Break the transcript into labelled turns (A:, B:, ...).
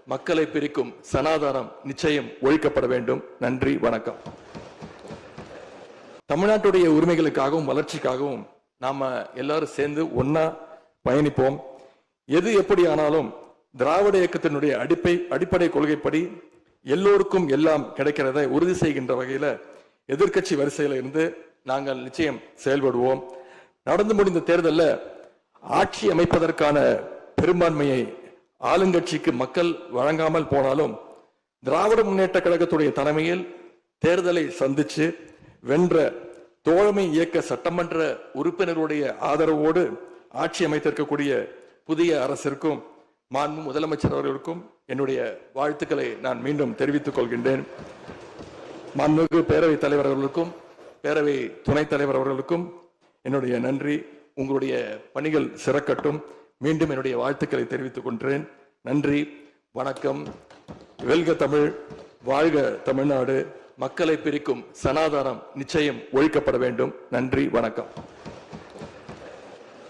A: மக்களை பிரிக்கும் சனாதானம் நிச்சயம் ஒழிக்கப்பட வேண்டும். நன்றி, வணக்கம். தமிழ்நாட்டுடைய உரிமைகளுக்காகவும் வளர்ச்சிக்காகவும் நாம எல்லாரும் சேர்ந்து ஒன்னா பயணிப்போம். எது எப்படி ஆனாலும் திராவிட இயக்கத்தினுடைய அடிப்படை கொள்கைப்படி எல்லோருக்கும் எல்லாம் கிடைக்கிறதை உறுதி செய்கின்ற வகையில எதிர்கட்சி வரிசையில இருந்து நாங்கள் நிச்சயம் செயல்படுவோம். நடந்து முடிந்த தேர்தலில் ஆட்சி அமைப்பதற்கான பெரும்பான்மையை ஆளுங்கட்சிக்கு மக்கள் வழங்காமல் போனாலும் திராவிட முன்னேற்ற கழகத்துடைய தலைமையில் தேர்தலை சந்திச்சு வென்ற தோழமை இயக்க சட்டமன்ற உறுப்பினருடைய ஆதரவோடு ஆட்சி அமைத்திருக்கக்கூடிய புதிய அரசிற்கும் மாண்பு முதலமைச்சர் அவர்களுக்கும் என்னுடைய வாழ்த்துக்களை நான் மீண்டும் தெரிவித்துக் கொள்கின்றேன். மாண்புமிகு பேரவைத் தலைவர் அவர்களுக்கும் பேரவை துணைத் தலைவர் அவர்களுக்கும் என்னுடைய நன்றி. உங்களுடைய பணிகள் சிறக்கட்டும். மீண்டும் என்னுடைய வாழ்த்துக்களை தெரிவித்துக் கொள்கிறேன். நன்றி, வணக்கம். வெல்க தமிழ், வாழ்க தமிழ்நாடு. மக்களை பிரிக்கும் சனாதானம் நிச்சயம் ஒழிக்கப்பட வேண்டும். நன்றி, வணக்கம்.